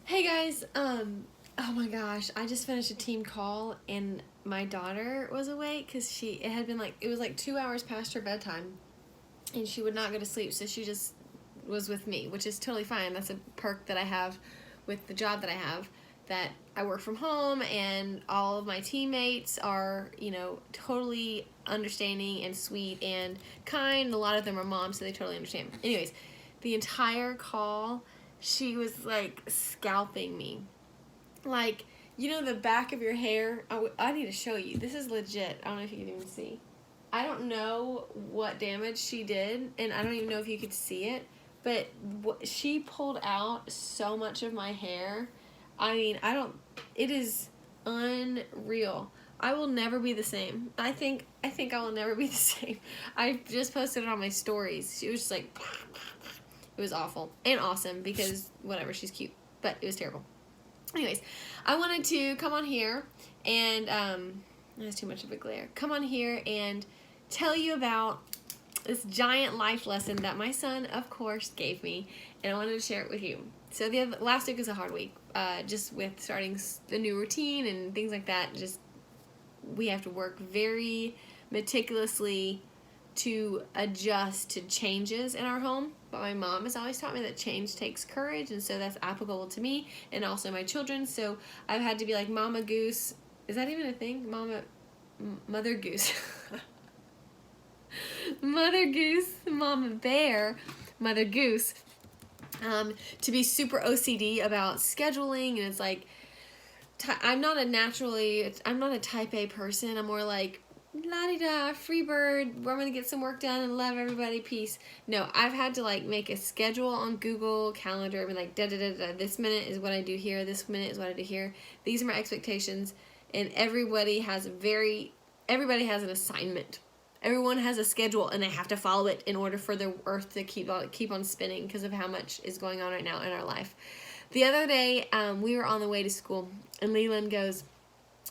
Hey guys, oh my gosh, I just finished a team call and my daughter was awake because it had been it was like 2 hours past her bedtime and she would not go to sleep, so she just was with me, which is totally fine. That's a perk that I have with the job that I have, that I work from home and all of my teammates are, totally understanding and sweet and kind. A lot of them are moms, so they totally understand. Anyways, the entire call, she was like scalping me. Like, the back of your hair. I need to show you. This is legit. I don't know if you can even see. I don't know what damage she did, and I don't even know if you could see it, but she pulled out so much of my hair. I mean, it is unreal. I will never be the same. I think I will never be the same. I just posted it on my stories. She was just like, it was awful and awesome because whatever, she's cute, but it was terrible. Anyways, I wanted to come on here and that's too much of a glare. Come on here and tell you about this giant life lesson that my son, of course, gave me, and I wanted to share it with you. So last week was a hard week, just with starting the new routine and things like that. Just we have to work very meticulously to adjust to changes in our home. But my mom has always taught me that change takes courage, and so that's applicable to me and also my children. So I've had to be like Mama Goose. Is that even a thing? Mother Goose. Mother Goose, Mama Bear, Mother Goose. To be super OCD about scheduling, and it's like I'm not a type A person. I'm more like la-di-da, free bird, we're gonna get some work done and love everybody, peace. No, I've had to like make a schedule on Google Calendar and be like, da-da-da-da, this minute is what I do here, this minute is what I do here. These are my expectations, and everybody has an assignment. Everyone has a schedule, and they have to follow it in order for the earth to keep on spinning because of how much is going on right now in our life. The other day, we were on the way to school, and Leland goes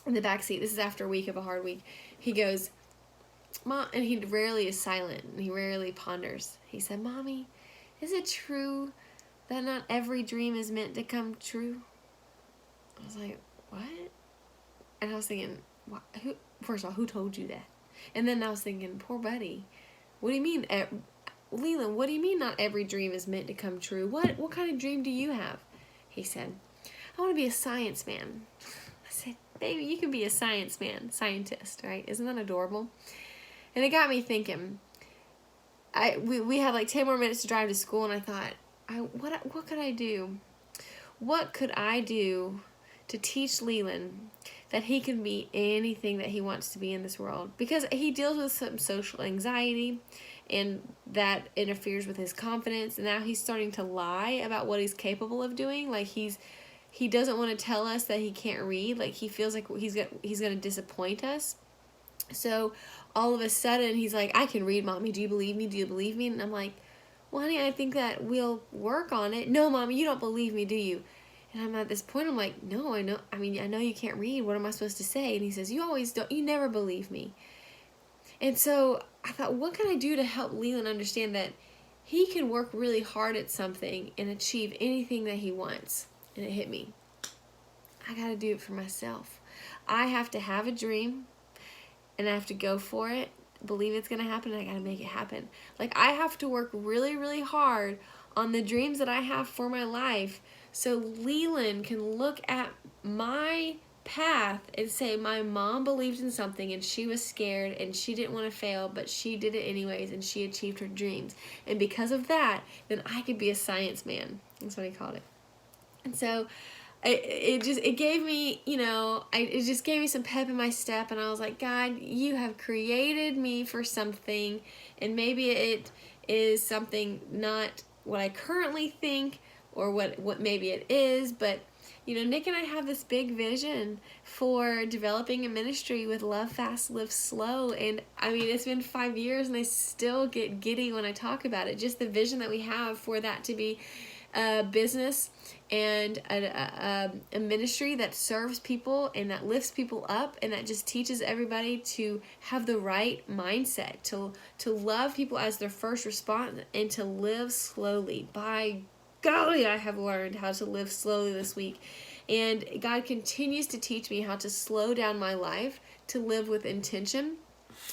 in the back seat. This is after a week of a hard week. He goes, Mom, and he rarely is silent, and he rarely ponders. He said, Mommy, is it true that not every dream is meant to come true? I was like, what? And I was thinking, first of all, who told you that? And then I was thinking, poor buddy, what do you mean, Leland, what do you mean not every dream is meant to come true? What kind of dream do you have? He said, I want to be a science man. I said, baby, you can be a scientist, right? Isn't that adorable? And it got me thinking. We had like 10 more minutes to drive to school, and I thought, what could I do? What could I do to teach Leland that he can be anything that he wants to be in this world? Because he deals with some social anxiety, and that interferes with his confidence, and now he's starting to lie about what he's capable of doing. Like he doesn't want to tell us that he can't read. Like he feels like he's going to disappoint us. So all of a sudden he's like, I can read, Mommy, do you believe me? And I'm like, well, honey, I think that we'll work on it. No, Mommy, you don't believe me, do you? And I'm at this point, I'm like, no, I know you can't read. What am I supposed to say? And he says, you never believe me. And so I thought, what can I do to help Leland understand that he can work really hard at something and achieve anything that he wants? And it hit me. I got to do it for myself. I have to have a dream, and I have to go for it, believe it's going to happen, and I got to make it happen. Like, I have to work really, really hard on the dreams that I have for my life, so Leland can look at my path and say, my mom believed in something and she was scared and she didn't want to fail, but she did it anyways and she achieved her dreams. And because of that, then I could be a science man. That's what he called it. And so it gave me, it just gave me some pep in my step, and I was like, God, you have created me for something, and maybe it is something not what I currently think or what maybe it is, but Nick and I have this big vision for developing a ministry with Love Fast, Live Slow. And I mean, it's been 5 years and I still get giddy when I talk about it. Just the vision that we have for that to be a business and a ministry that serves people and that lifts people up and that just teaches everybody to have the right mindset, to love people as their first response and to live slowly. By golly, I have learned how to live slowly this week. And God continues to teach me how to slow down my life, to live with intention.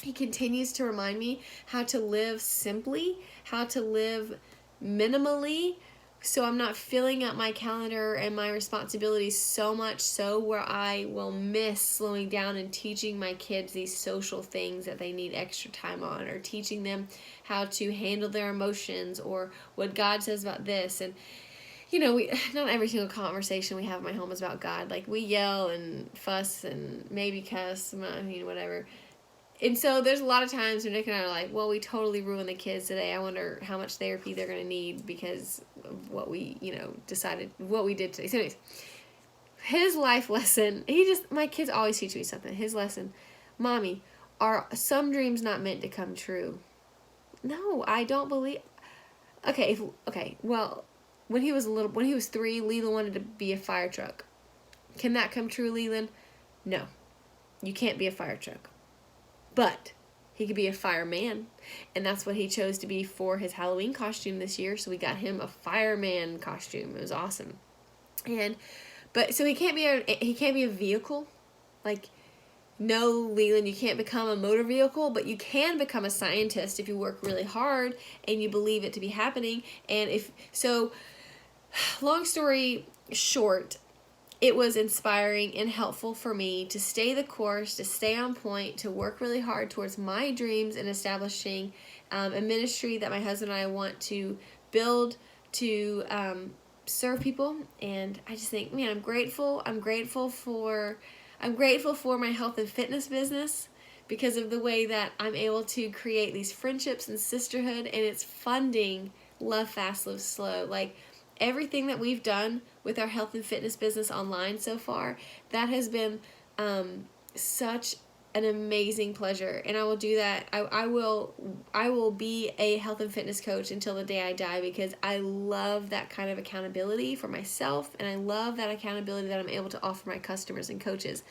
He continues to remind me how to live simply, how to live minimally, so I'm not filling up my calendar and my responsibilities so much so where I will miss slowing down and teaching my kids these social things that they need extra time on, or teaching them how to handle their emotions, or what God says about this. And not every single conversation we have in my home is about God. Like, we yell and fuss and maybe cuss, whatever. And so there's a lot of times when Nick and I are like, well, we totally ruined the kids today. I wonder how much therapy they're going to need because of what we, what we did today. So anyways, his life lesson, my kids always teach me something. His lesson, Mommy, are some dreams not meant to come true? No, I don't believe. Okay, well, when he was 3, Leland wanted to be a fire truck. Can that come true, Leland? No, you can't be a fire truck. But he could be a fireman, and that's what he chose to be for his Halloween costume this year. So we got him a fireman costume. It was awesome. So he can't be a vehicle. Like, no, Leland, you can't become a motor vehicle, but you can become a scientist if you work really hard and you believe it to be happening. And long story short, it was inspiring and helpful for me to stay the course, to stay on point, to work really hard towards my dreams and establishing a ministry that my husband and I want to build to serve people. And I just think, man, I'm grateful. I'm grateful for my health and fitness business because of the way that I'm able to create these friendships and sisterhood, and it's funding Love Fast, Live Slow. Like, everything that we've done with our health and fitness business online so far, that has been such an amazing pleasure. And I will do that. I will be a health and fitness coach until the day I die, because I love that kind of accountability for myself, and I love that accountability that I'm able to offer my customers and coaches.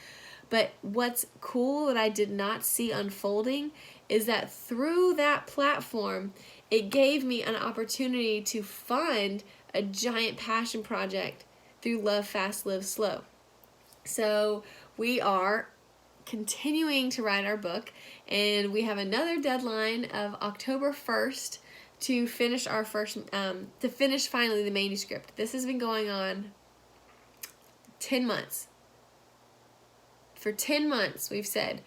But what's cool that I did not see unfolding is that through that platform, it gave me an opportunity to fund a giant passion project through Love Fast, Live Slow. So we are continuing to write our book, and we have another deadline of October 1st to finish finally the manuscript. This has been going on 10 months. For 10 months, we've said,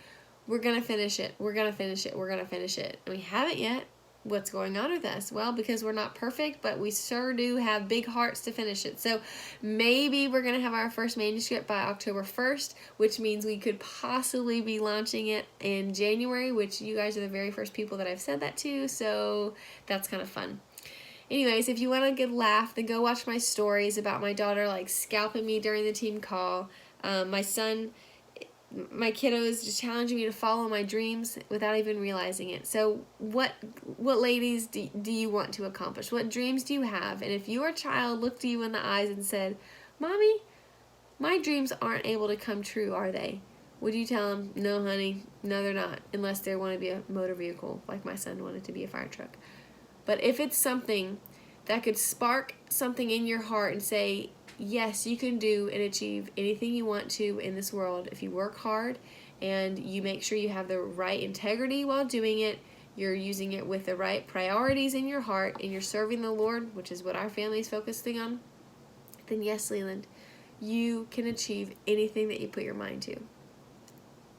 we're going to finish it, we're going to finish it, we're going to finish it. And we haven't yet. What's going on with us? Well, because we're not perfect, but we sure do have big hearts to finish it. So maybe we're going to have our first manuscript by October 1st, which means we could possibly be launching it in January, which you guys are the very first people that I've said that to. So that's kind of fun. Anyways, if you want a good laugh, then go watch my stories about my daughter like scalping me during the team call. My kiddo is just challenging me to follow my dreams without even realizing it. So what ladies do you want to accomplish? What dreams do you have? And if your child looked you in the eyes and said, Mommy, my dreams aren't able to come true, are they? Would you tell them, no, honey, no, they're not, unless they want to be a motor vehicle, like my son wanted to be a fire truck. But if it's something that could spark something in your heart and say, yes, you can do and achieve anything you want to in this world if you work hard and you make sure you have the right integrity while doing it, you're using it with the right priorities in your heart, and you're serving the Lord, which is what our family is focusing on, then yes, Leland, you can achieve anything that you put your mind to.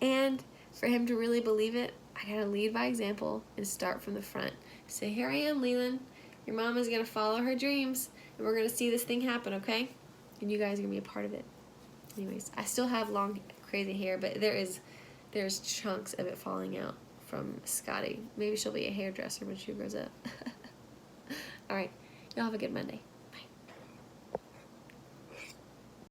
And for him to really believe it, I gotta lead by example and start from the front. Say, here I am, Leland. Your mom is gonna follow her dreams, and we're gonna see this thing happen, okay? And you guys are gonna be a part of it. Anyways, I still have long, crazy hair, but there's chunks of it falling out from Scotty. Maybe she'll be a hairdresser when she grows up. All right, y'all have a good Monday.